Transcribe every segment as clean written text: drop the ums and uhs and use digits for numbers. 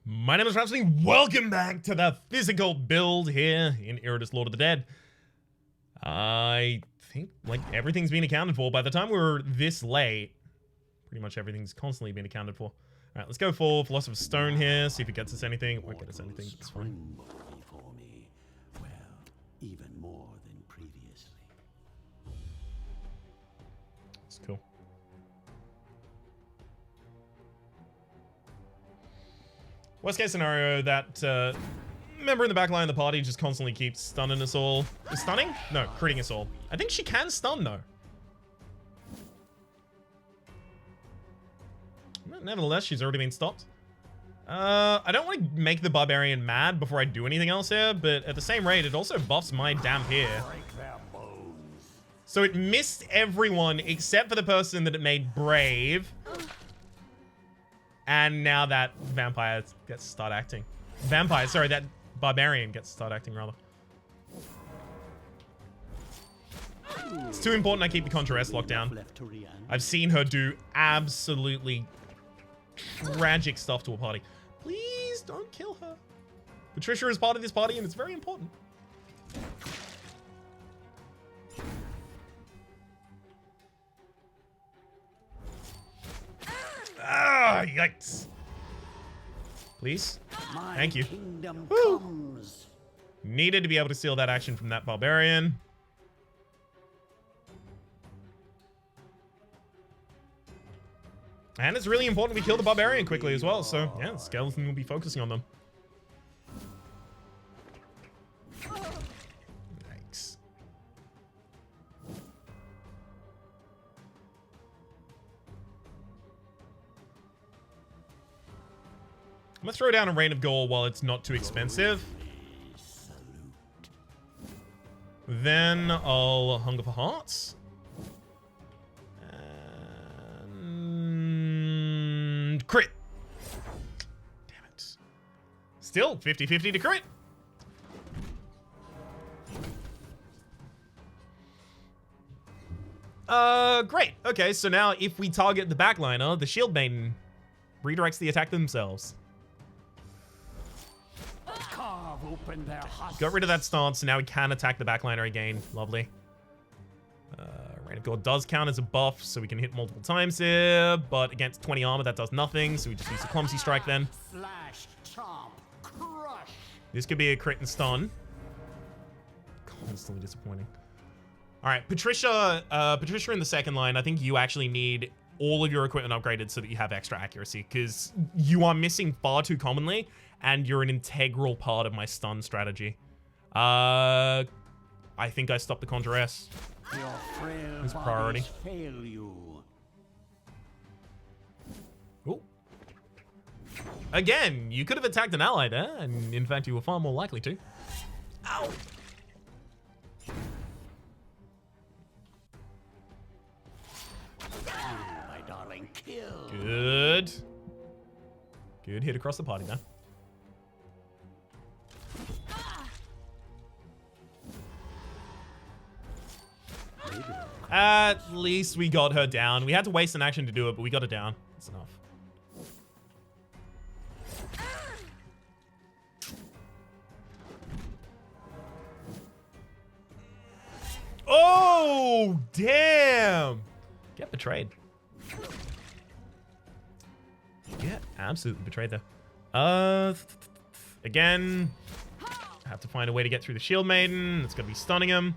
My name is Rhapsody. Welcome back to the physical build here in Iratus, Lord of the Dead. I think, like, everything's been accounted for. By the time we're this late, pretty much everything's constantly been accounted for. Alright, let's go for Philosopher's Stone here, see if it gets us anything. It won't get us anything, it's fine. Before me. Well, even more than previously. It's cool. Worst case scenario, that member in the back line of the party just constantly keeps stunning us all. Stunning? No, critting us all. I think she can stun though. Nevertheless, she's already been stopped. I don't want to make the barbarian mad before I do anything else here, but at the same rate, it also buffs my damp here. So it missed everyone except for the person that it made brave. And now that vampire gets to start acting. That barbarian gets to start acting, rather. It's too important I keep the Contra S locked down. I've seen her do absolutely tragic stuff to a party. Please don't kill her. Patricia is part of this party and it's very important. Ah, yikes. Please. Thank you. Woo. Needed to be able to steal that action from that barbarian. And it's really important we kill the barbarian quickly as well, so yeah, the skeleton will be focusing on them. Yikes. I'm gonna throw down a Rain of Gore while it's not too expensive. Then I'll Hunger for Hearts. And crit. Damn it. Still 50-50 to crit. Great. Okay, so now if we target the backliner, the Shield Maiden redirects the attack themselves. Got rid of that stance, so now we can attack the backliner again. Lovely. Rain of God does count as a buff, so we can hit multiple times here, but against 20 armor, that does nothing, so we just use the Clumsy Strike then. Slash, chomp, crush. This could be a crit and stun. Constantly disappointing. Alright, Patricia in the second line, I think you actually need all of your equipment upgraded so that you have extra accuracy, because you are missing far too commonly, and you're an integral part of my stun strategy. I think I stopped the Contra S. It's priority. Ooh. Again, you could have attacked an ally there, and in fact, you were far more likely to. Ow! My darling, kill. Good. Good hit across the party now. At least we got her down. We had to waste an action to do it, but we got her down. That's enough. Oh, damn. Get betrayed. Get absolutely betrayed there. Again, have to find a way to get through the Shield Maiden. It's going to be stunning him.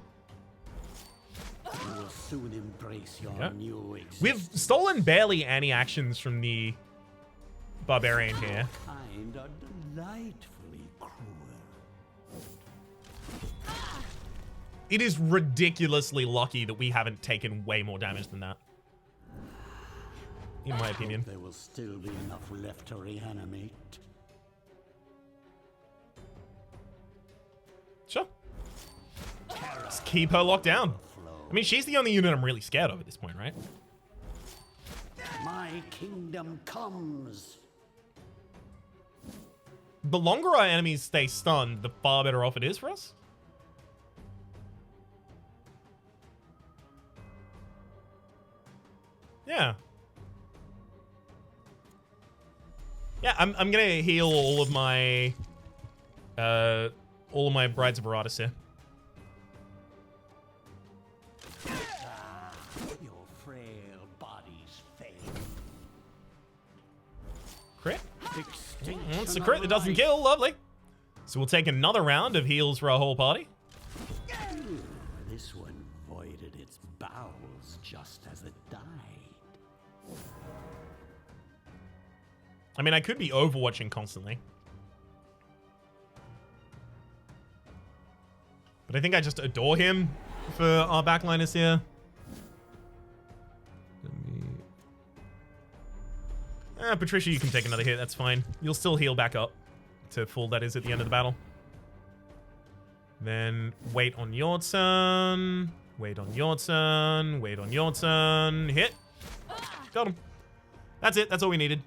Soon embrace your new existence. We've stolen barely any actions from the barbarian here. Kind are delightfully cruel. It is ridiculously lucky that we haven't taken way more damage than that. In my opinion. There will still be enough left to reanimate. Sure. Just keep her locked down. I mean, she's the only unit I'm really scared of at this point, right? My kingdom comes. The longer our enemies stay stunned, the far better off it is for us. Yeah. Yeah, I'm gonna heal all of my Brides of Iratus here. Your frail bodies fail. Crit. Extinction It's a crit that doesn't kill. Lovely. So we'll take another round of heals for our whole party. This one voided its bowels just as it died. I mean, I could be overwatching constantly. But I think I just adore him for our backliners here. Patricia, you can take another hit. That's fine. You'll still heal back up to full, that is, at the end of the battle. Then wait on your turn. Wait on your turn. Wait on your turn. Hit. Got him. That's it. That's all we needed.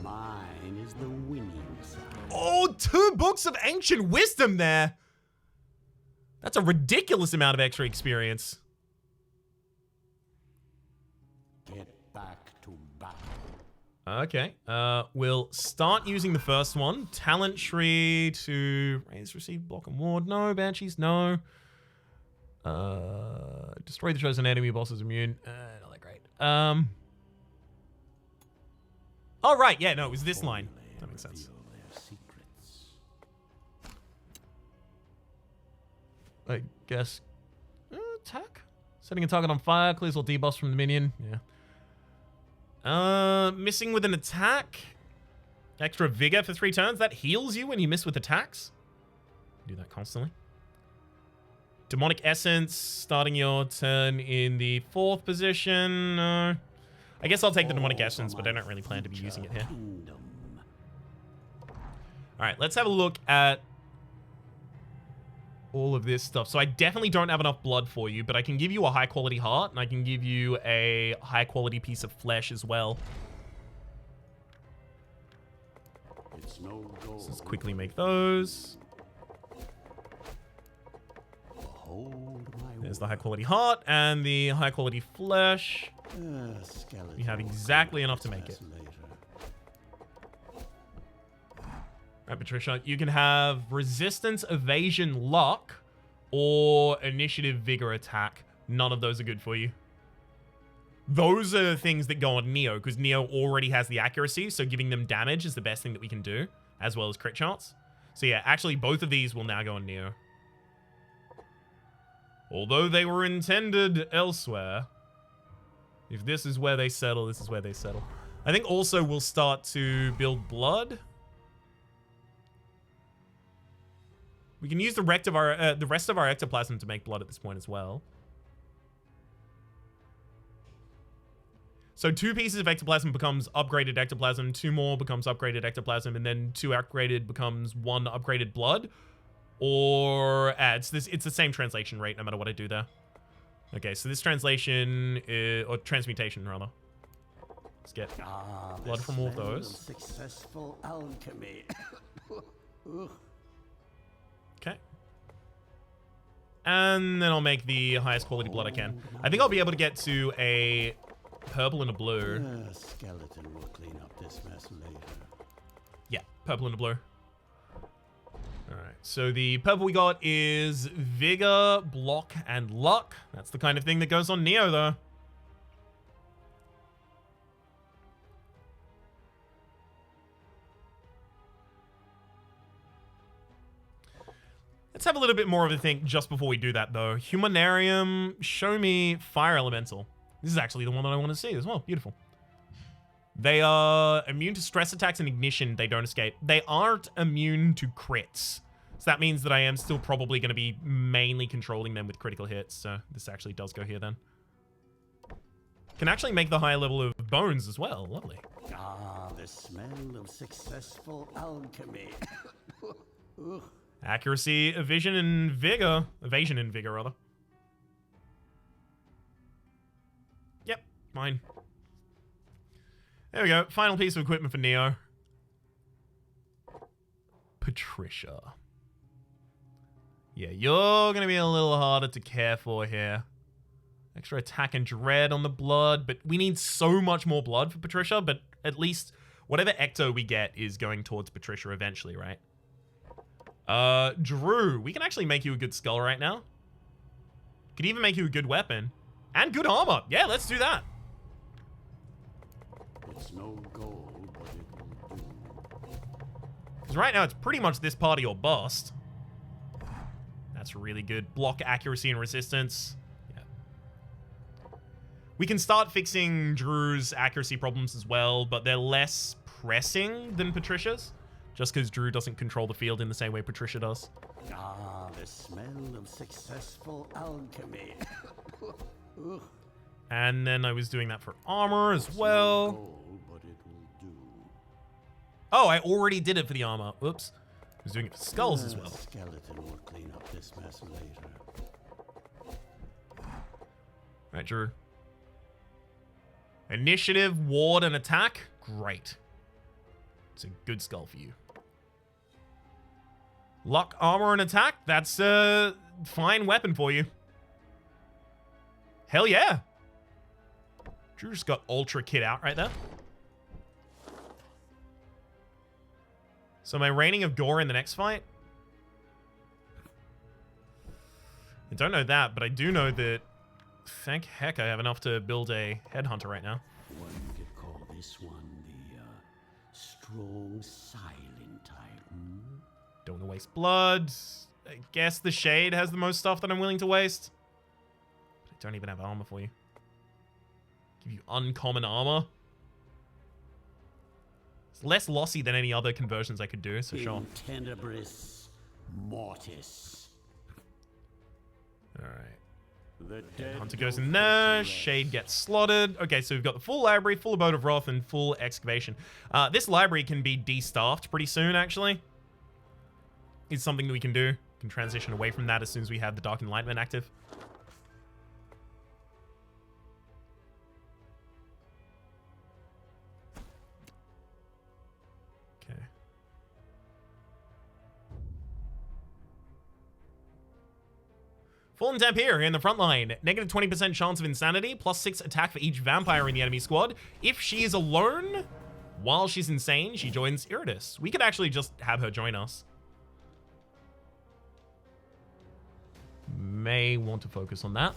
Mine is the winning side. Oh, 2 books of ancient wisdom there. That's a ridiculous amount of extra experience. Get back to battle. Okay. We'll start using the first one. Talent tree to raise, receive, block, and ward. No. Banshees, no. Destroy the chosen enemy. Boss is immune. Not that great. Oh, right. Yeah, no, it was this line. That makes sense. I guess. Attack? Setting a target on fire. Clears all debuffs from the minion. Yeah. Missing with an attack. Extra vigor for 3 turns. That heals you when you miss with attacks. Do that constantly. Demonic Essence. Starting your turn in the 4th position. I guess I'll take the Demonic Essence, but I don't really plan to be using it here. Alright, let's have a look at all of this stuff. So I definitely don't have enough blood for you, but I can give you a high quality heart, and I can give you a high quality piece of flesh as well. It's no goal. So let's quickly make those. There's the high quality heart and the high quality flesh. We have exactly enough to make it. Alright, Patricia, you can have resistance, evasion, luck, or initiative, vigor, attack. None of those are good for you. Those are things that go on Neo, because Neo already has the accuracy, so giving them damage is the best thing that we can do, as well as crit chance. So yeah, actually both of these will now go on Neo. Although they were intended elsewhere. If this is where they settle, this is where they settle. I think also we'll start to build blood. We can use the rest of our ectoplasm to make blood at this point as well. So 2 pieces of ectoplasm becomes upgraded ectoplasm, 2 more becomes upgraded ectoplasm, and then 2 upgraded becomes 1 upgraded blood. Or it's the same translation rate no matter what I do there. Okay, so this translation or transmutation rather. Let's get blood from all of those. Successful alchemy. Okay. And then I'll make the highest quality blood I can. I think I'll be able to get to a purple and a blue. Skeleton will clean up this mess later. Yeah, purple and a blue. Alright, so the purple we got is Vigor, Block, and Luck. That's the kind of thing that goes on Neo, though. Let's have a little bit more of a think just before we do that, though. Humanarium, show me Fire Elemental. This is actually the one that I want to see as well. Beautiful. They are immune to stress attacks and ignition. They don't escape. They aren't immune to crits. So that means that I am still probably going to be mainly controlling them with critical hits. So this actually does go here then. Can actually make the higher level of bones as well. Lovely. Ah, the smell of successful alchemy. Accuracy, evasion, and vigor. Evasion and vigor, rather. Yep, mine. There we go. Final piece of equipment for Neo. Patricia. Yeah, you're going to be a little harder to care for here. Extra attack and dread on the blood, but we need so much more blood for Patricia, but at least Whatever Ecto we get is going towards Patricia eventually, right? Drew, we can actually make you a good skull right now. Could even make you a good weapon. And good armor. Yeah, let's do that. It's no gold, but it will do. Because right now it's pretty much this party or bust. That's really good. Block accuracy and resistance. Yeah. We can start fixing Drew's accuracy problems as well, but they're less pressing than Patricia's. Just because Drew doesn't control the field in the same way Patricia does. Ah, the smell of successful alchemy. Ugh. And then I was doing that for armor as well. Gold, but it will do. Oh, I already did it for the armor. Oops. I was doing it for skulls as well. Skeleton will clean up this mess later. Right, Drew. Initiative, ward, and attack. Great. It's a good skull for you. Luck, armor, and attack. That's a fine weapon for you. Hell yeah. Drew just got ultra kit out right there. So my raining of gore in the next fight? I don't know that, but I do know that, thank heck, I have enough to build a headhunter right now. One could call this one the strong silent type. Hmm? Don't want to waste blood. I guess the shade has the most stuff that I'm willing to waste. But I don't even have armor for you. Give you uncommon armor. It's less lossy than any other conversions I could do, so sure. In tenebris mortis. Alright. The dead Hunter goes in there. Shade gets slotted. Okay, so we've got the full library, full Abode of Wrath, and full excavation. This library can be de-staffed pretty soon, actually. It's something that we can do. We can transition away from that as soon as we have the Dark Enlightenment active. Okay. Fallen Temp here in the front line. Negative 20% chance of insanity, plus 6 attack for each vampire in the enemy squad. If she is alone, while she's insane, she joins Iratus. We could actually just have her join us. May want to focus on that.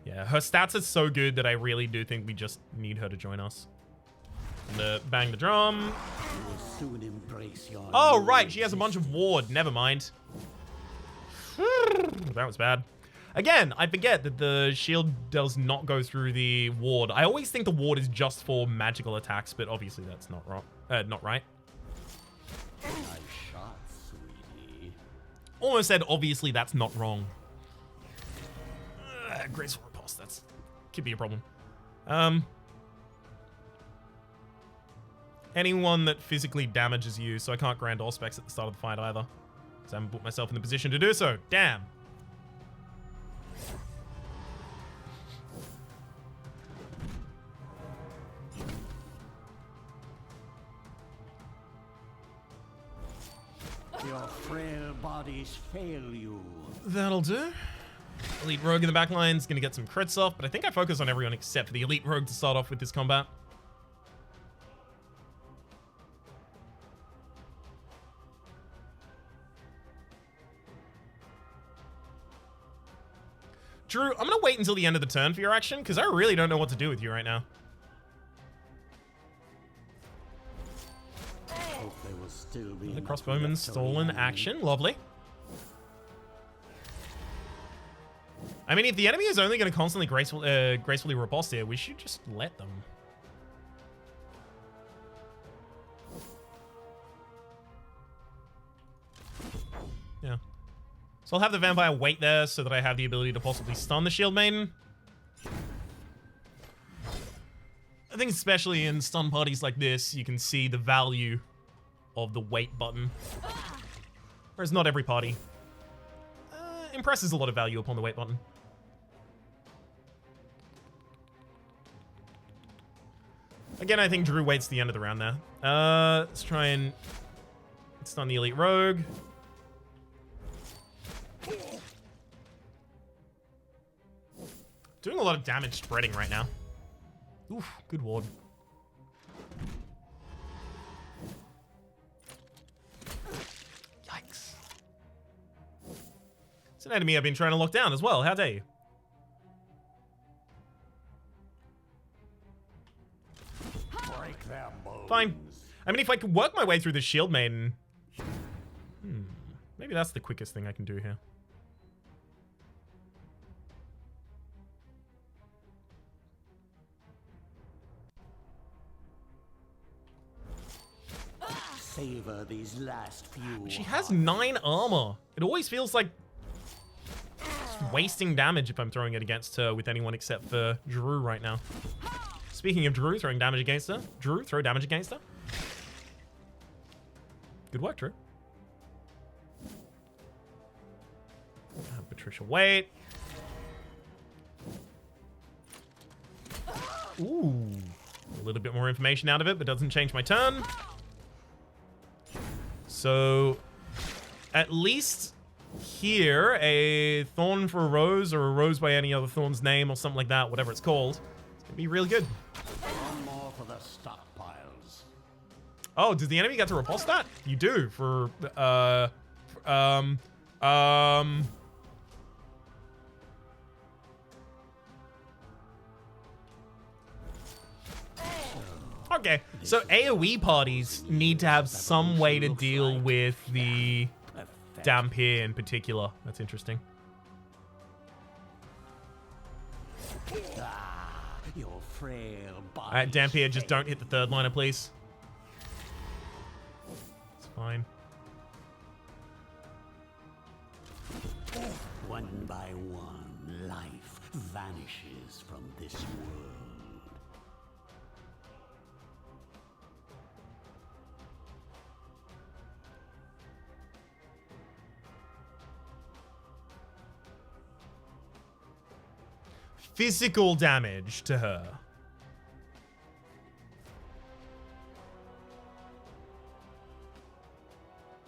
Yeah, her stats are so good that I really do think we just need her to join us. Bang the drum. Soon embrace your Oh, right. She has a bunch of ward. Never mind. That was bad. Again, I forget that the shield does not go through the ward. I always think the ward is just for magical attacks, but obviously that's not wrong. Not right. Nice shot, sweetie. Almost said obviously that's not wrong. Graceful repulse. That's could be a problem. Anyone that physically damages you, so I can't grant all specs at the start of the fight either. Because I haven't put myself in the position to do so. Damn. Your frail bodies fail you. That'll do. Elite Rogue in the back line is going to get some crits off, but I think I focus on everyone except for the Elite Rogue to start off with this combat. Drew, I'm going to wait until the end of the turn for your action, because I really don't know what to do with you right now. Hope there will still be The enough crossbowman left to stolen reload. action. Lovely. I mean, if the enemy is only going to constantly gracefully riposte here, we should just let them. Yeah. So I'll have the vampire wait there so that I have the ability to possibly stun the shield maiden. I think especially in stun parties like this, you can see the value of the wait button. Whereas not every party impresses a lot of value upon the wait button. Again, I think Drew waits the end of the round there. Let's try and stun the Elite Rogue. Doing a lot of damage spreading right now. Oof, good ward. Yikes. It's an enemy I've been trying to lock down as well. How dare you? Break their bones. Fine. I mean, if I could work my way through the Shield Maiden... maybe that's the quickest thing I can do here. Savor these last few. She has 9 armor. It always feels like it's wasting damage if I'm throwing it against her with anyone except for Drew right now. Speaking of Drew throwing damage against her, Drew, throw damage against her. Good work, Drew. Patricia, wait. Ooh. A little bit more information out of it, but doesn't change my turn. So, at least here, a thorn for a rose, or a rose by any other thorn's name, or something like that, whatever it's called. It's gonna be really good. One more for the stockpiles. Oh, does the enemy get to repulse that? You do, for, Okay, so AoE parties need to have some way to deal with the Dampier in particular. That's interesting. Your frail body. Alright, Dampier, just don't hit the third liner, please. It's fine. One by one, life vanishes from this world. Physical damage to her.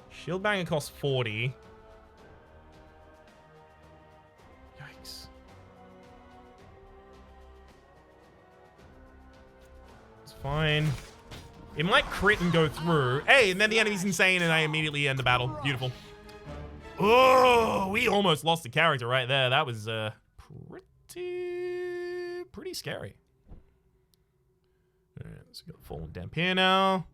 Shield banger costs 40. Yikes. It's fine. It might crit and go through. Hey, and then the enemy's insane and I immediately end the battle. Beautiful. Oh, we almost lost the character right there. That was pretty scary. All right, so we got Fallen Dampier now.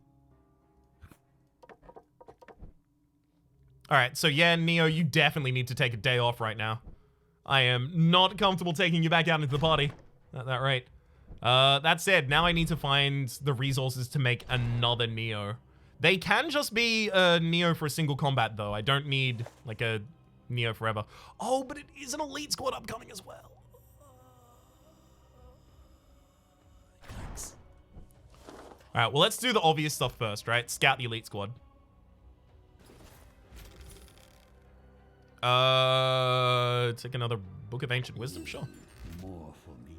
All right, so yeah, Neo, you definitely need to take a day off right now. I am not comfortable taking you back out into the party at that rate. That said, now I need to find the resources to make another Neo. They can just be a Neo for a single combat, though. I don't need, like, a Neo forever. Oh, but it is an elite squad upcoming as well. Thanks. All right, well, let's do the obvious stuff first, right? Scout the elite squad. Take another Book of Ancient Wisdom, sure. More for me.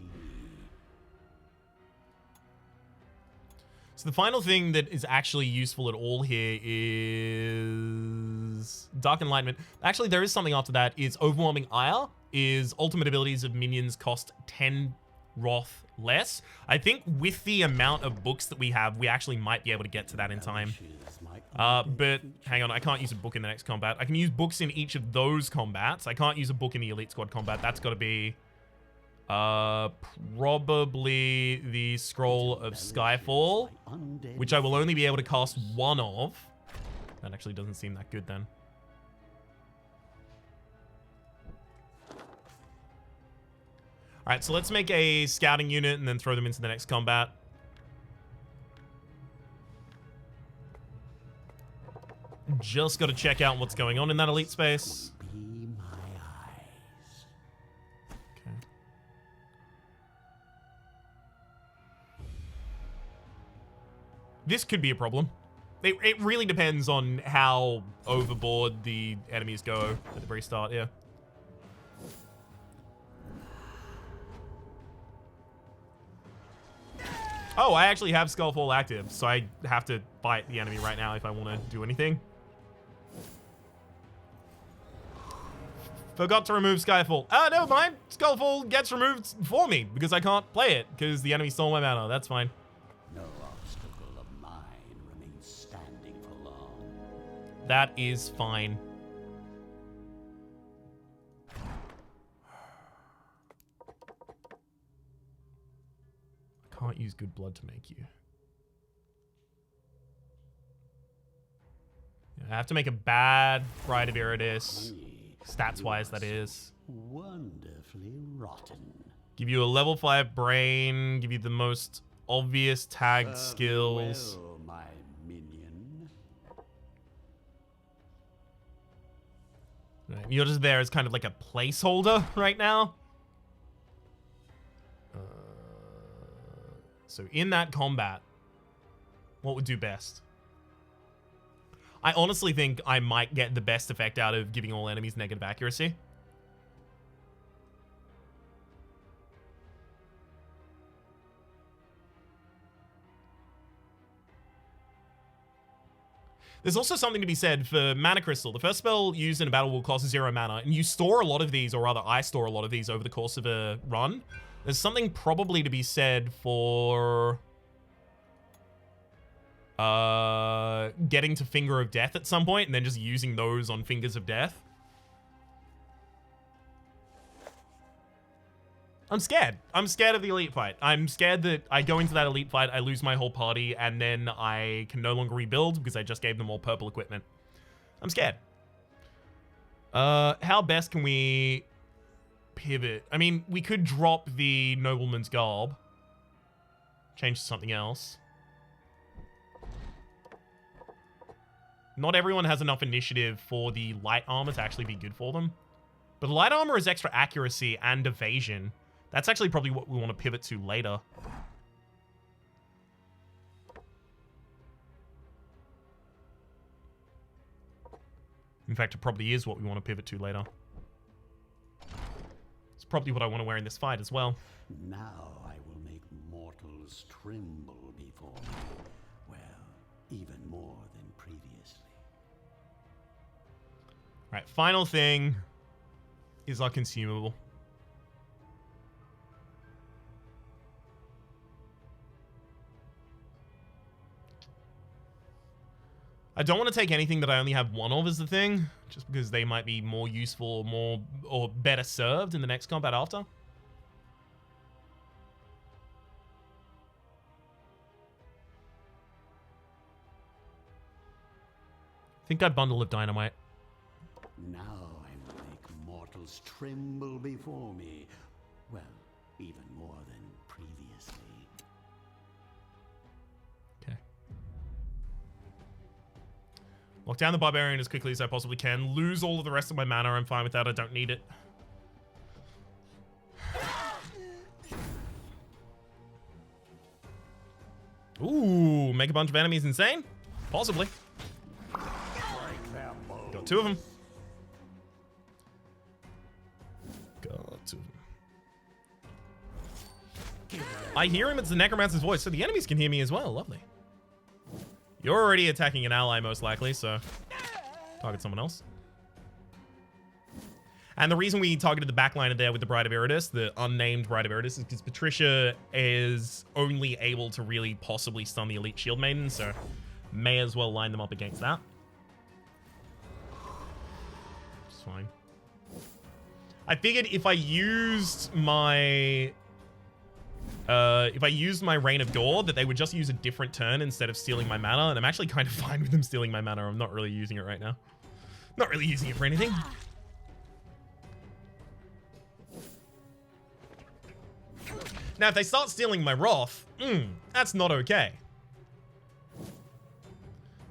So the final thing that is actually useful at all here is Dark Enlightenment. Actually, there is something after that. Is Overwhelming Ire. Is ultimate abilities of minions cost 10 Wrath less. I think with the amount of books that we have, we actually might be able to get to that in time. But hang on, I can't use a book in the next combat. I can use books in each of those combats. I can't use a book in the Elite Squad combat. That's got to be probably the Scroll of Skyfall, which I will only be able to cast one of. That actually doesn't seem that good then. All right, so let's make a scouting unit and then throw them into the next combat. Just got to check out what's going on in that elite space. Be my eyes. Okay. This could be a problem. It really depends on how overboard the enemies go at the very start, yeah. Oh, I actually have Skullfall active, so I have to fight the enemy right now if I want to do anything. Forgot to remove Skyfall. Ah, never mind. Skyfall gets removed for me because I can't play it because the enemy stole my mana. That's fine. No obstacle of mine remains standing for long. That is fine. I can't use good blood to make you. I have to make a bad Bride of Iratus. Stats-wise, that is. Wonderfully rotten. Give you a level 5 brain. Give you the most obvious tagged skills. Well, my minion. Right, you're just there as kind of like a placeholder right now. So in that combat, what would do best? I honestly think I might get the best effect out of giving all enemies negative accuracy. There's also something to be said for Mana Crystal. The first spell used in a battle will cost 0 mana, and you store a lot of these, or rather I store a lot of these over the course of a run. There's something probably to be said for getting to Finger of Death at some point and then just using those on Fingers of Death. I'm scared. I'm scared of the elite fight. I'm scared that I go into that elite fight, I lose my whole party, and then I can no longer rebuild because I just gave them all purple equipment. I'm scared. How best can we pivot? I mean, we could drop the Nobleman's Garb. Change to something else. Not everyone has enough initiative for the light armor to actually be good for them. But light armor is extra accuracy and evasion. That's actually probably what we want to pivot to later. In fact, it probably is what we want to pivot to later. It's probably what I want to wear in this fight as well. Now I will make mortals tremble before me. Well, even more than previously. Right, final thing is our consumable. I don't want to take anything that I only have one of as the thing, just because they might be more useful, or better served in the next combat after. I think I'd bundle of dynamite. Now I will make mortals tremble before me. Well, even more than previously. Okay. Lock down the barbarian as quickly as I possibly can. Lose all of the rest of my mana. I'm fine with that. I don't need it. Ooh, make a bunch of enemies insane? Possibly. Got 2 of them. Got 2 of them. I hear him. It's the Necromancer's voice, so the enemies can hear me as well. Lovely. You're already attacking an ally, most likely, so target someone else. And the reason we targeted the backliner there with the Bride of Iratus, the unnamed Bride of Iratus, is because Patricia is only able to really possibly stun the Elite Shield Maiden, so may as well line them up against that. It's fine. I figured if I used my Reign of Door, that they would just use a different turn instead of stealing my mana, and I'm actually kind of fine with them stealing my mana. I'm not really using it right now. Not really using it for anything. Now, if they start stealing my Wrath, that's not okay.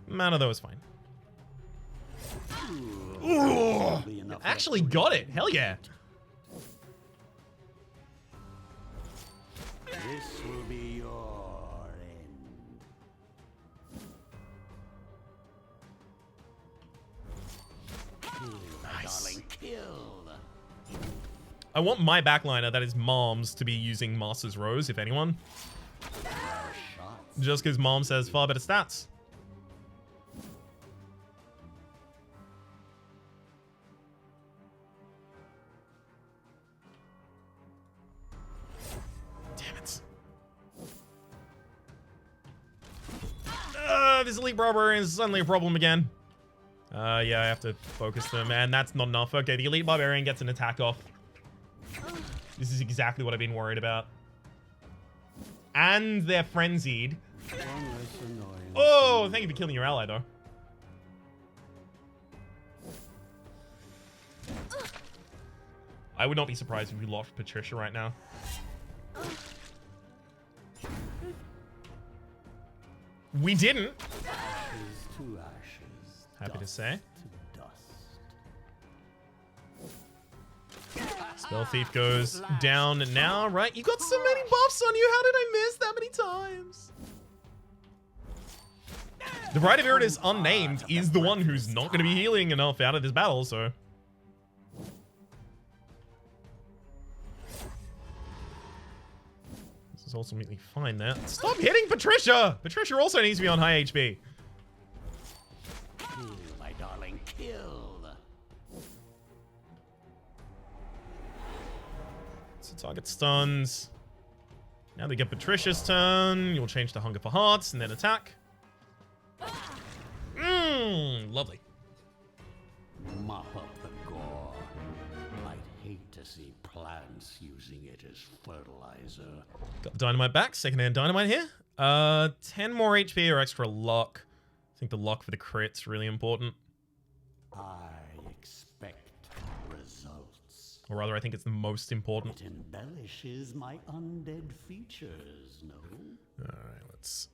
Mana, though, is fine. Ooh, actually got it. Hell yeah. This will be your end. Kill, Nice. darling, kill. I want my backliner, that is Moms, to be using Master's Rose, if anyone. Just because Mom says far better stats. this elite barbarian is suddenly a problem again. Yeah, I have to focus them, and that's not enough. Okay, the elite barbarian gets an attack off. This is exactly what I've been worried about. And they're frenzied. Oh, thank you for killing your ally, though. I would not be surprised if we lost Patricia right now. We didn't. Ashes to ashes. Happy to say. To dust. Spell Thief goes down now, right? You got so many buffs on you. How did I miss that many times? The Bride of Iratus unnamed is the one who's not going to be healing enough out of this battle, so. This is ultimately fine there. Stop hitting Patricia! Patricia also needs to be on high HP. Kill, my darling, kill. So target stuns. Now they get Patricia's turn. You'll change to Hunger for Hearts and then attack. Lovely. Mop up the gore. I'd hate to see plants using it as fertilizer. Got the dynamite back. Second-hand dynamite here. 10 more HP or extra luck. I think the luck for the crit's really important. I expect results. Or rather, I think it's the most important. It embellishes my undead features, no? Alright, let's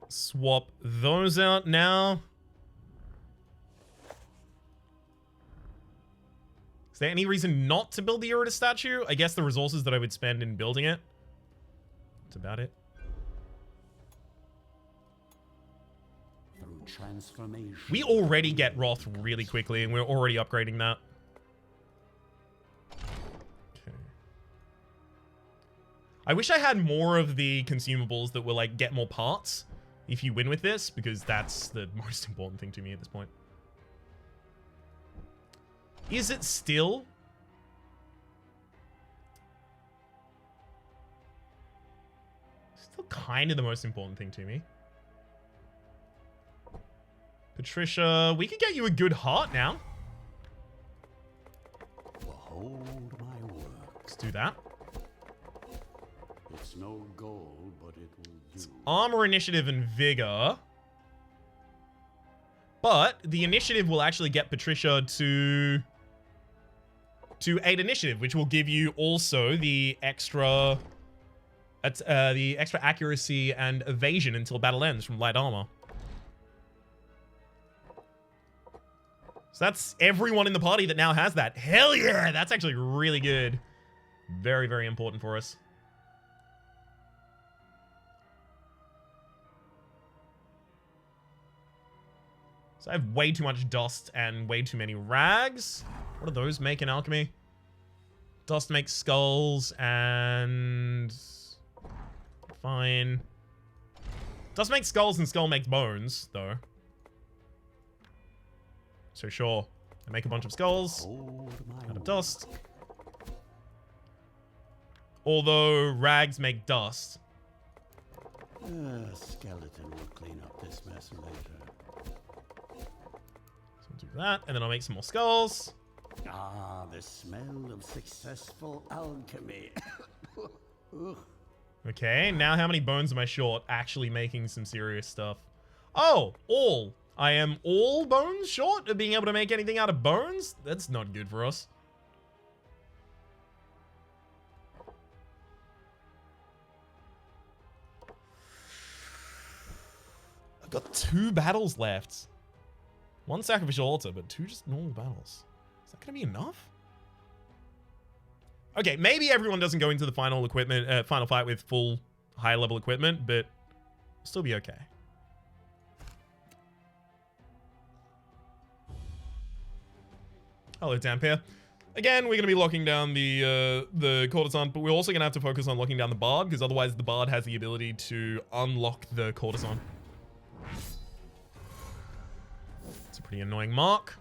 swap those out now. Is there any reason not to build the Iratus statue? I guess the resources that I would spend in building it. That's about it. Through transformation. We already get Wrath really quickly, and we're already upgrading that. Okay. I wish I had more of the consumables that were like, get more parts if you win with this, because that's the most important thing to me at this point. Is it still? Still kind of the most important thing to me. Patricia, we could get you a good heart now. Behold my work. Let's do that. It's no gold, but it will do. Armor, initiative, and vigor. But the initiative will actually get Patricia to 8 initiative, which will give you also the extra accuracy and evasion until battle ends from light armor. So that's everyone in the party that now has that. Hell yeah! That's actually really good. Very, very important for us. So I have way too much dust and way too many rags. What do those make in alchemy? Dust makes skulls and... Fine. Dust makes skulls and skull makes bones, though. So sure. I make a bunch of skulls out of dust. Although rags make dust. Skeleton will clean up this mess later. So I'll do that, and then I'll make some more skulls. Ah, the smell of successful alchemy. Okay, now how many bones am I short? Actually making some serious stuff. Oh, all. I am all bones short of being able to make anything out of bones? That's not good for us. I've got 2 battles left. 1 sacrificial altar, but 2 just normal battles. Is that going to be enough? Okay, maybe everyone doesn't go into the final equipment, final fight with full high level equipment, but it'll still be okay. Hello, Tampere. Again, we're going to be locking down the courtesan, but we're also going to have to focus on locking down the bard, because otherwise the bard has the ability to unlock the courtesan. It's a pretty annoying mark.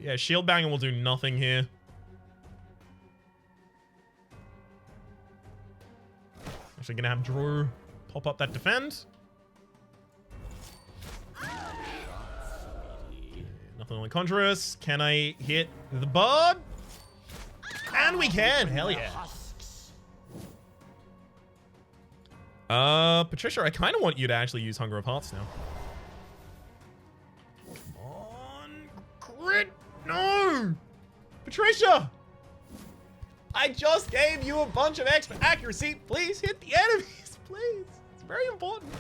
Yeah, shield banger will do nothing here. Actually gonna have Drew pop up that defend. Nothing on the Conjurus. Can I hit the Bard? And we can. Hell yeah. Patricia, I kind of want you to actually use Hunger of Hearts now. Come on. Crit. No. Patricia. I just gave you a bunch of extra accuracy. Please hit the enemies. Please. It's very important.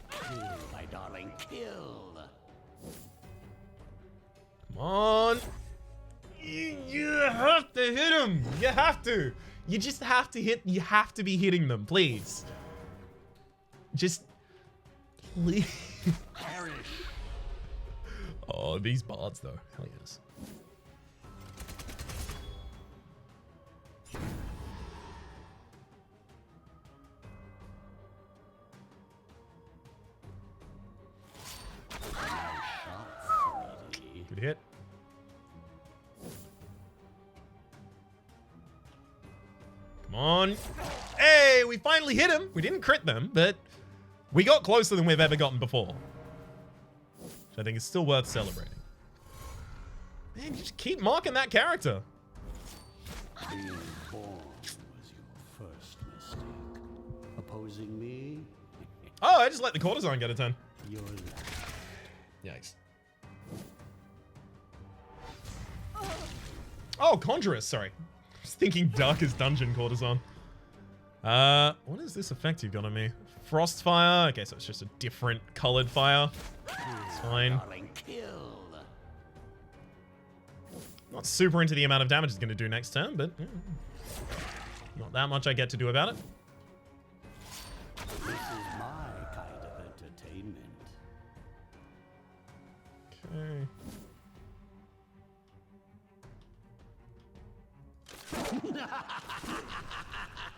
Kill, my darling, kill. Come on. You have to hit him. You have to. You just have to hit. You have to be hitting them, please. Just, please. Perish. Oh, these bards though. Hell yes. Good hit. Come on. Hey, we finally hit him. We didn't crit them, but we got closer than we've ever gotten before. Which I think is still worth celebrating. Man, you just keep marking that character. Being born was your first mistake. Opposing me? Oh, I just let the courtesan get a turn. Your last. Yikes. Oh, Conjurus, sorry. I was thinking Darkest Dungeon courtesan. What is this effect you've got on me? Frostfire. Okay, so it's just a different colored fire. It's fine. Darling, kill. Not super into the amount of damage it's going to do next turn, but not that much I get to do about it. This is my kind of entertainment. Okay.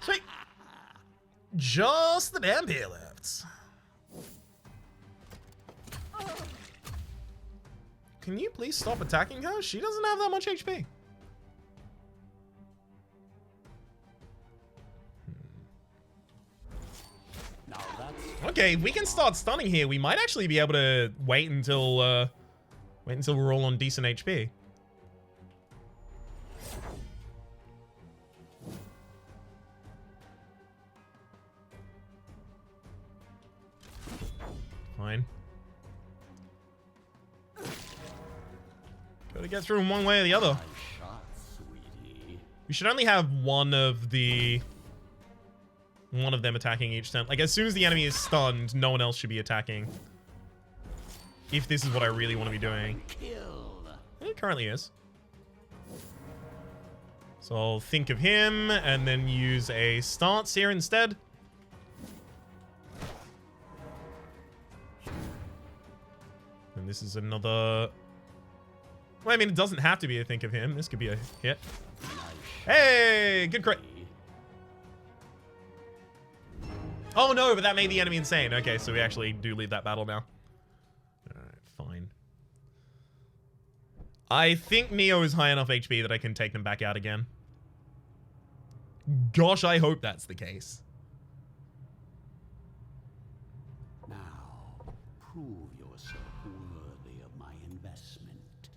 Sweet. Just the Vampire left. Can you please stop attacking her? She doesn't have that much HP. Now that's Okay, if we can start stunning here, we might actually be able to wait until we're all on decent HP. Fine. Gotta get through them one way or the other. my shot, sweetie. We should only have one of them attacking each turn. Like, as soon as the enemy is stunned, no one else should be attacking. If this is what I really want to be doing. Kill. It currently is. So I'll think of him and then use a stance here instead. And this is another... Well, I mean, it doesn't have to be a think of him. This could be a hit. Hey, good crit. Oh no, but that made the enemy insane. Okay, so we actually do leave that battle now. Alright, fine. I think Neo is high enough HP that I can take them back out again. Gosh, I hope that's the case. Now, prove yourself worthy of my investment.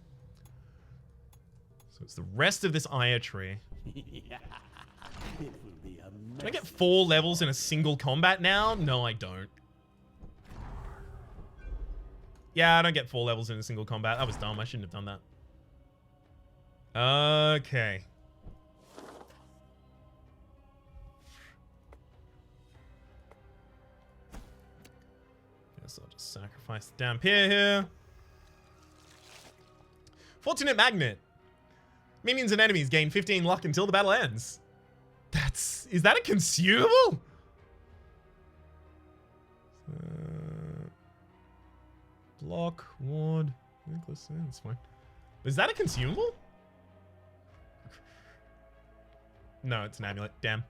So it's the rest of this Aya tree. It will be a Can I get 4 levels in a single combat now? No, I don't. Yeah, I don't get 4 levels in a single combat. That was dumb. I shouldn't have done that. Okay. Guess I'll just sacrifice the Dampier here. Fortunate Magnet. Minions and enemies gain 15 luck until the battle ends. Is that a consumable? Block, ward, necklace, yeah, that's fine. Is that a consumable? No, it's an amulet, damn.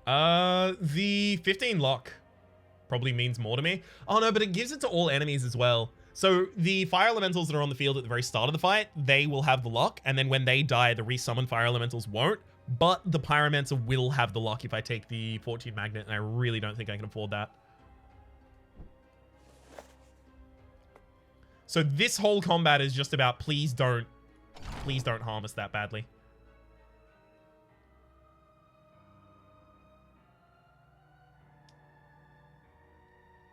The 15 luck probably means more to me. Oh no, but it gives it to all enemies as well. So the fire elementals that are on the field at the very start of the fight, they will have the lock, and then when they die, the resummon fire elementals won't. But the Pyromancer will have the lock if I take the Fortune Magnet, and I really don't think I can afford that. So this whole combat is just about please don't harm us that badly.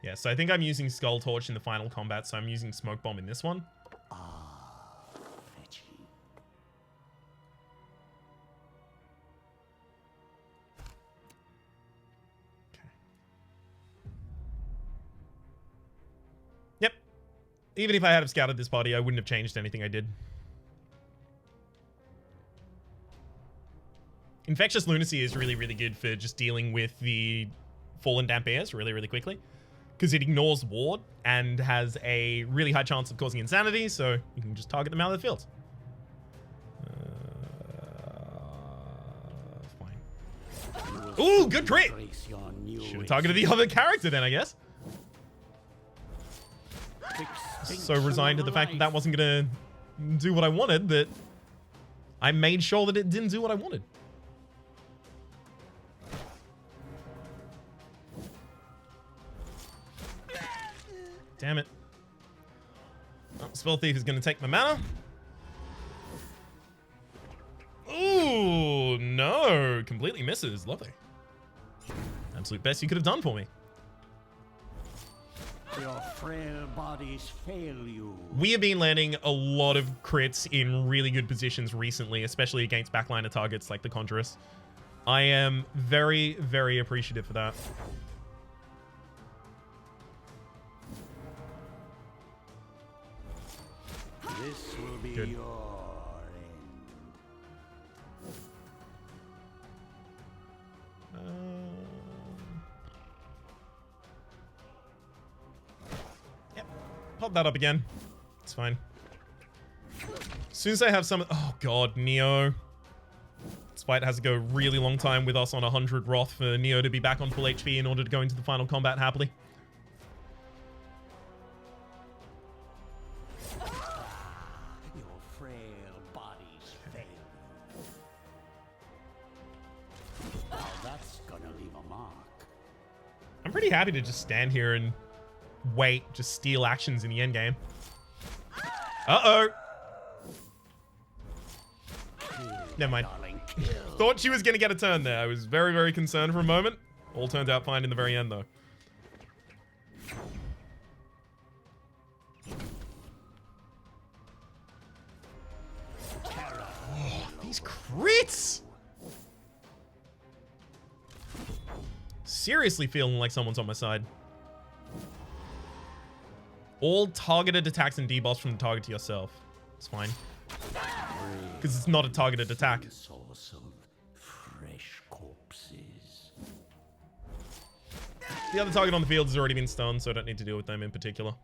Yeah, so I think I'm using Skull Torch in the final combat, so I'm using Smoke Bomb in this one. Fetching. Okay. Yep. Even if I had scouted this party, I wouldn't have changed anything I did. Infectious Lunacy is really, really good for just dealing with the Fallen Dampiers really, really quickly. Because it ignores ward and has a really high chance of causing insanity, so you can just target them out of the field. Fine. Ooh, good crit! Should have targeted the other character then, I guess. So resigned to the fact that that wasn't going to do what I wanted that I made sure that it didn't do what I wanted. Damn it. Oh, Spell Thief is going to take my mana. Ooh, no. Completely misses. Lovely. Absolute best you could have done for me. Your frail bodies fail you. We have been landing a lot of crits in really good positions recently, especially against backliner targets like the Conjurus. I am very, very appreciative for that. This will be Good. your end. Yep. Pop that up again. It's fine. As soon as I have some... Oh, God, Neo. This fight has to go a really long time with us on 100 Wrath for Neo to be back on full HP in order to go into the final combat happily. I'm pretty happy to just stand here and wait, just steal actions in the end game. Uh-oh. Never mind. Thought she was going to get a turn there. I was very, very concerned for a moment. All turned out fine in the very end, though. Oh, these crits! Seriously feeling like someone's on my side. All targeted attacks and debuffs from the target to yourself. It's fine. Because it's not a targeted attack. Source of fresh corpses. The other target on the field has already been stunned, so I don't need to deal with them in particular.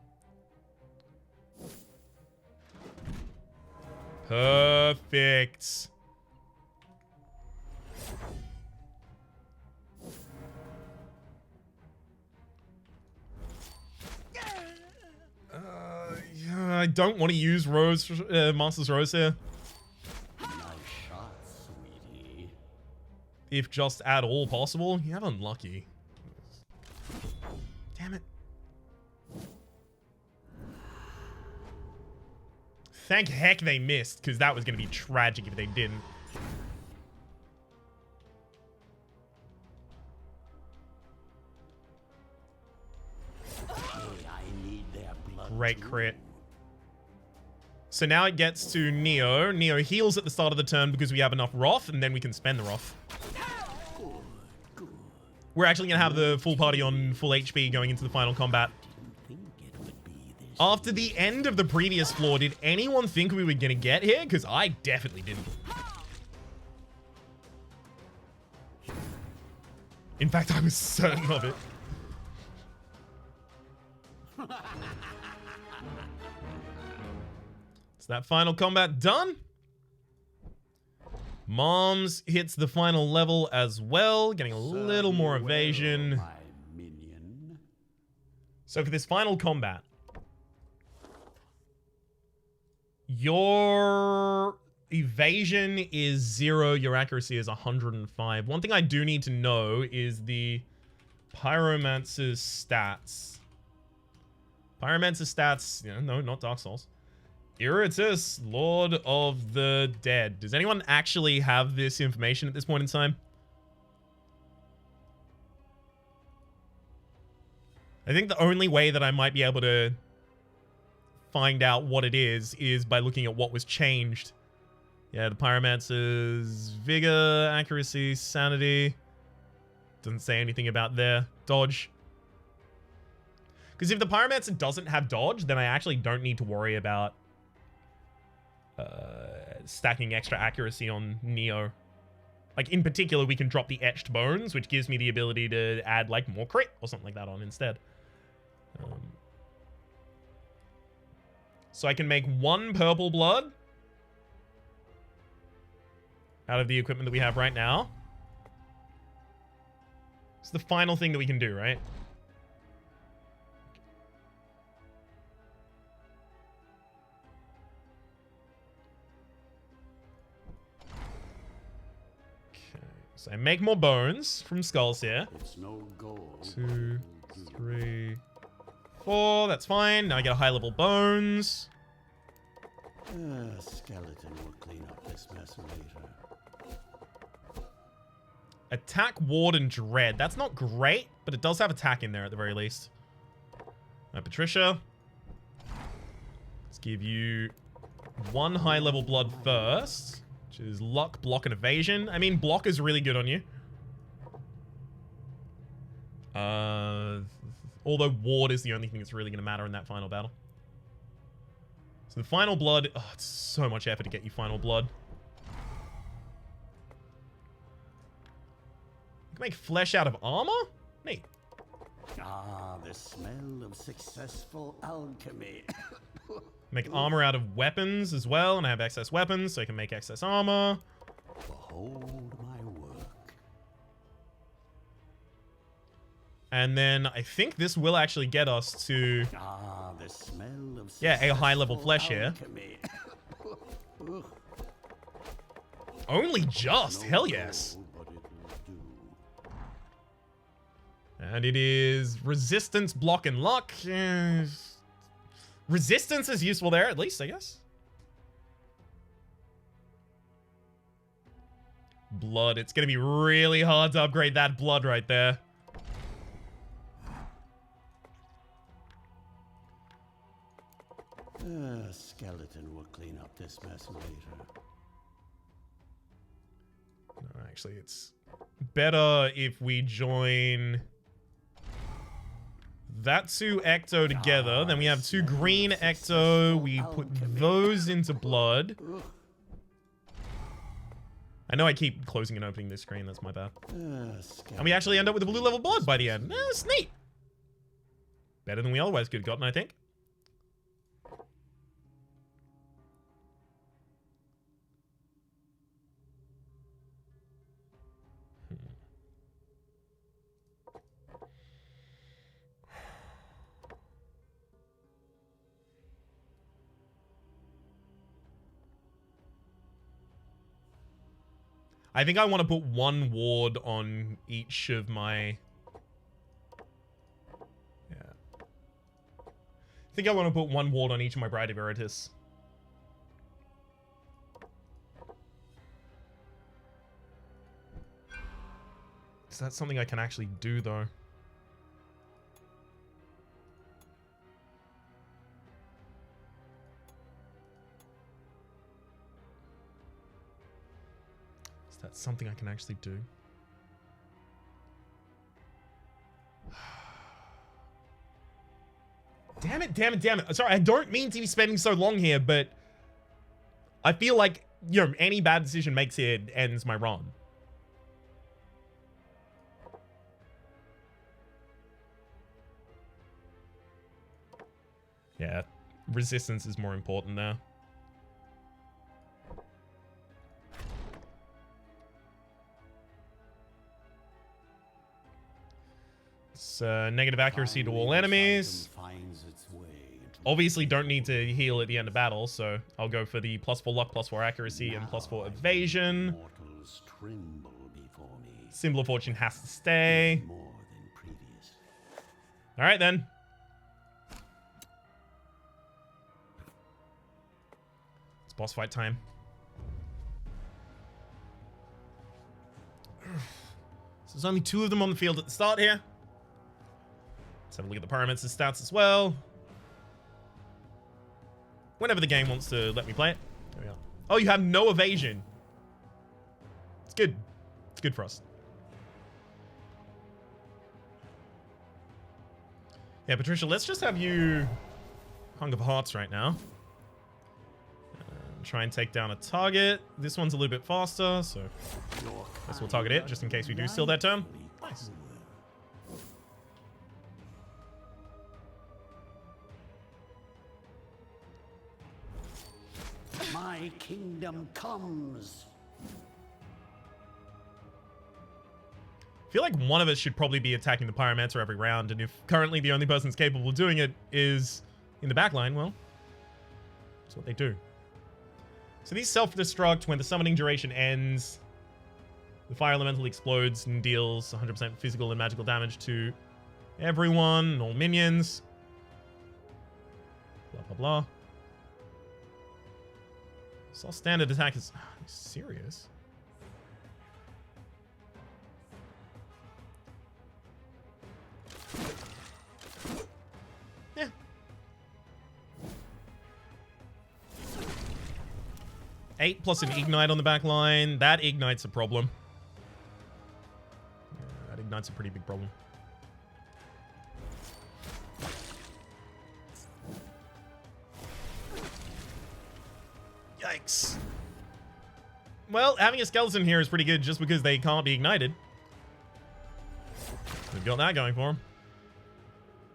Perfect. Yeah, I don't want to use Rose, Master's Rose here. Nice shot, sweetie. If just at all possible. You have unlucky. Damn it. Thank heck they missed, because that was going to be tragic if they didn't. Great crit. So now it gets to Neo. Neo heals at the start of the turn because we have enough Wrath, and then we can spend the Wrath. We're actually going to have the full party on full HP going into the final combat. After the end of the previous floor, did anyone think we were going to get here? Because I definitely didn't. In fact, I was certain of it. Is that final combat done? Moms hits the final level as well, getting a little more evasion. So for this final combat, Your evasion is 0. Your accuracy is 105. One thing I do need to know is the Pyromancers Stats. Pyromancers Stats. Yeah, no, not Dark Souls. Iratus, Lord of the Dead. Does anyone actually have this information at this point in time? I think the only way that I might be able to find out what it is by looking at what was changed. Yeah, the Pyromancer's vigor, accuracy, sanity. Doesn't say anything about their dodge. Because if the Pyromancer doesn't have dodge, then I actually don't need to worry about stacking extra accuracy on Neo. Like, in particular, we can drop the Etched Bones, which gives me the ability to add, like, more crit or something like that on instead. So I can make 1 purple blood out of the equipment that we have right now. It's the final thing that we can do, right? Okay, so I make more bones from skulls here. It's no goal. 2, 3, 4. That's fine. Now I get a high level bones. Skeleton will clean up this mess later. Attack, ward, and dread. That's not great, but it does have attack in there at the very least. Alright, Patricia. Let's give you 1 high level blood first, which is luck, block, and evasion. I mean, block is really good on you. Although ward is the only thing that's really going to matter in that final battle. So the final blood, oh, it's so much effort to get you final blood. You can make flesh out of armor? Neat. Ah, the smell of successful alchemy. Make armor out of weapons as well, and I have excess weapons, so I can make excess armor. Behold my work. And then I think this will actually get us to... Ah, the smell of yeah, a high level flesh here. Only just, hell yes. And it is resistance, block, and luck. Resistance is useful there, at least, I guess. Blood. It's going to be really hard to upgrade that blood right there. Skeleton will clean up this mess later. No, actually, it's better if we join that 2 Ecto together. Then we have 2 green Ecto. We put those into blood. I know I keep closing and opening this screen. That's my bad. And we actually end up with a blue level blood by the end. That's neat. Better than we otherwise could have gotten, I think. I think I want to put 1 ward on each of my... yeah. I think I want to put 1 ward on each of my Bride of Iratus. Is that something I can actually do, though? That's something I can actually do. Damn it, damn it, damn it. Sorry, I don't mean to be spending so long here, but I feel like, you know, any bad decision makes here ends my run. Yeah, resistance is more important now. It's negative accuracy to all enemies. Finds its way into Obviously don't need to heal at the end of battle, so I'll go for the +4 luck, +4 accuracy, and +4 evasion. Mortals tremble before me. Symbol of Fortune has to stay. More than previous. Alright then. It's boss fight time. So there's only 2 of them on the field at the start here. Let's have a look at the Pyromancers stats as well. Whenever the game wants to let me play it. There we are. Oh, you have no evasion. It's good. It's good for us. Yeah, Patricia, let's just have you Hunger for Hearts right now. Try and take down a target. This one's a little bit faster, so I guess we'll target it just in case we do steal that turn. Nice. My kingdom comes. I feel like one of us should probably be attacking the Pyromancer every round, and if currently the only person that's capable of doing it is in the backline, well, that's what they do. So these self-destruct when the summoning duration ends. The fire elemental explodes and deals 100% physical and magical damage to everyone, all minions. Blah, blah, blah. So standard attack is serious. Yeah. Eight plus an ignite on the back line. That ignites a problem. Yeah, that ignites a pretty big problem. Yikes. Well, having a skeleton here is pretty good just because they can't be ignited. We've got that going for them.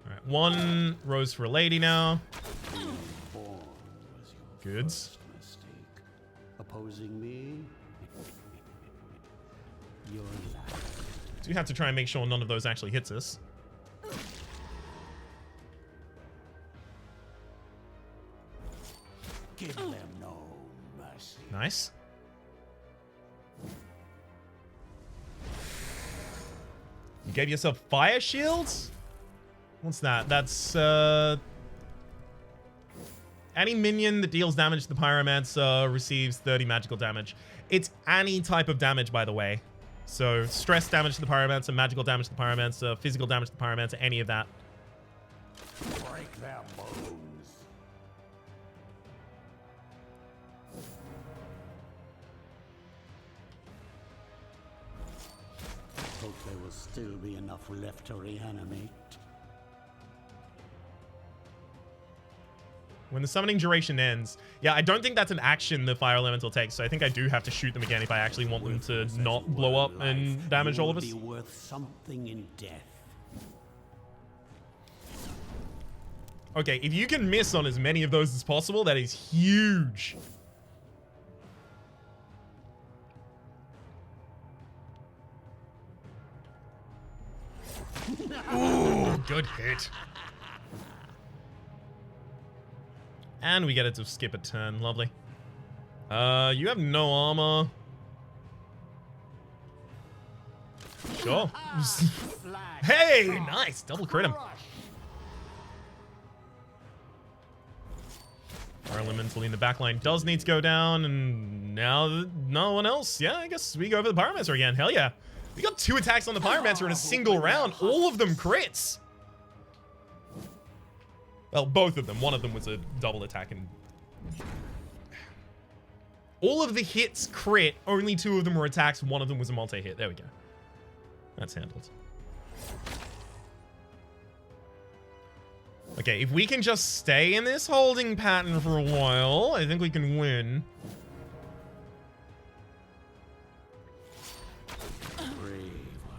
Alright, 1 rose for a lady now. Goods. Opposing me? Your life. Do have to try and make sure none of those actually hits us. Give them no mercy. Nice. You gave yourself fire shields? What's that? That's any minion that deals damage to the Pyromancer receives 30 magical damage. It's any type of damage, by the way. So stress damage to the Pyromancer, magical damage to the Pyromancer, physical damage to the Pyromancer, any of that. Break their bones. Hope there will still be enough left to reanimate. When the summoning duration ends. Yeah, I don't think that's an action the fire elemental takes, so I think I do have to shoot them again if I actually want them to not blow up and damage all of us. Be worth something in death. Okay, if you can miss on as many of those as possible, that is huge. Ooh, good hit. And we get it to skip a turn. Lovely. You have no armor. Sure. Hey, nice. Double crit him. Our elemental in the backline does need to go down, and now no one else. Yeah, I guess we go for the Pyromancer again. Hell yeah. We got 2 attacks on the Pyromancer in a single round. All of them crits. Well, both of them. One of them was a double attack, and all of the hits crit. Only 2 of them were attacks. One of them was a multi-hit. There we go. That's handled. Okay, if we can just stay in this holding pattern for a while, I think we can win.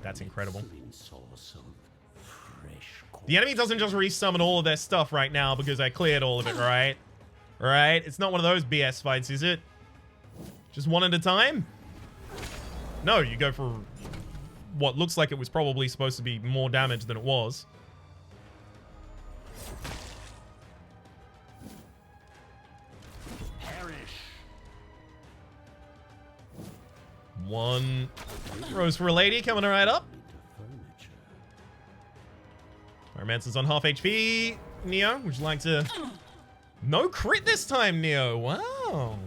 That's incredible. The enemy doesn't just resummon all of their stuff right now because I cleared all of it, right? Right? It's not one of those BS fights, is it? Just one at a time? No, you go for what looks like it was probably supposed to be more damage than it was. One rose for a lady coming right up. Pyromancer's on half HP. Neo, would you like to... No crit this time, Neo. Wow.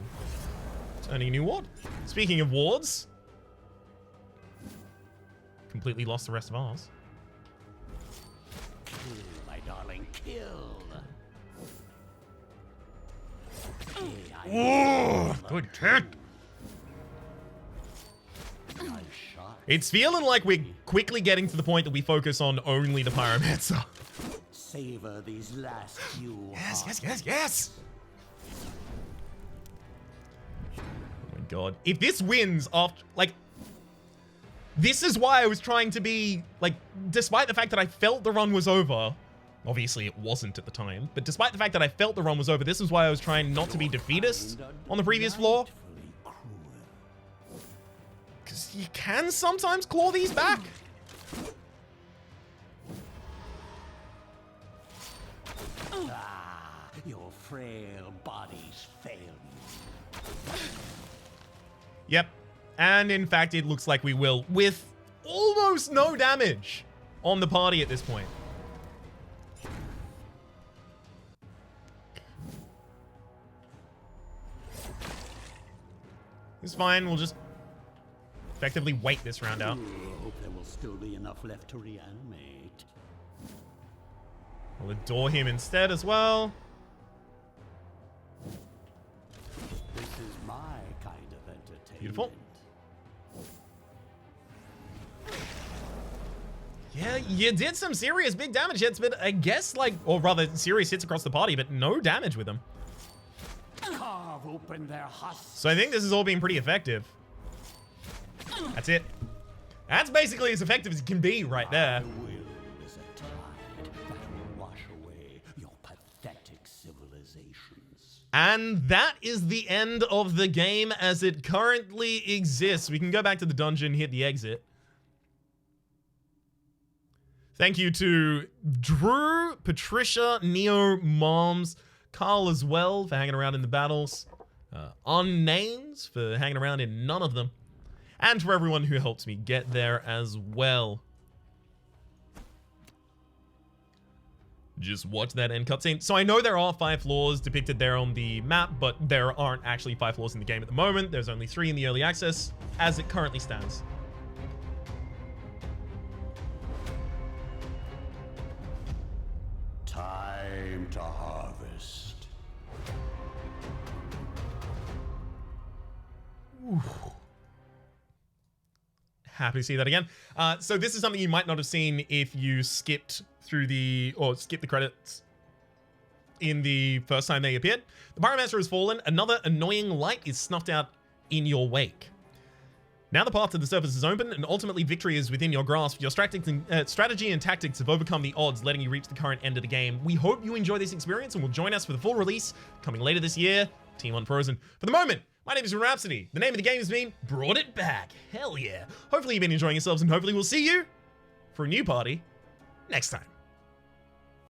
Turning a new ward. Speaking of wards. Completely lost the rest of ours. Kill, my darling, kill. Whoa, good hit. Nice shot. It's feeling like we're quickly getting to the point that we focus on only the Pyromancer. Savor these last few. Yes. Oh my god. If this wins after, like, this is why I was trying to be, like, despite the fact that I felt the run was over, obviously it wasn't at the time, but despite the fact that I felt the run was over, this is why I was trying not to be defeatist on the previous floor. Because you can sometimes claw these back. Your frail bodies fail you. Yep. And in fact, it looks like we will, with almost no damage on the party at this point. It's fine. We'll just effectively wait this round out. Hope there will still be enough left to reanimate. We'll adore him instead as well. This is my kind of entertainment. Beautiful. Yeah, you did some serious big damage hits, but I guess, like, or rather serious hits across the party, but no damage with them. Carve open their husks. So I think this has all been pretty effective. That's it. That's basically as effective as it can be right there. My will is a tide that will wash away your pathetic civilizations. And that is the end of the game as it currently exists. We can go back to the dungeon, hit the exit. Thank you to Drew, Patricia, Neo, Moms, Carl as well for hanging around in the battles. Unnames for hanging around in none of them. And for everyone who helps me get there as well. Just watch that end cutscene. So I know there are 5 floors depicted there on the map, but there aren't actually 5 floors in the game at the moment. There's only 3 in the early access, as it currently stands. Time to harvest. Ooh. Happy to see that again. So this is something you might not have seen if you skipped through the credits in the first time they appeared. The Pyromancer has fallen. Another annoying light is snuffed out in your wake. Now the path to the surface is open, and ultimately victory is within your grasp. Your strategy and tactics have overcome the odds, letting you reach the current end of the game. We hope you enjoy this experience and will join us for the full release coming later this year. Team Unfrozen. For the moment, my name is Rhapsody. The name of the game has been Brought It Back. Hell yeah. Hopefully you've been enjoying yourselves, and hopefully we'll see you for a new party next time.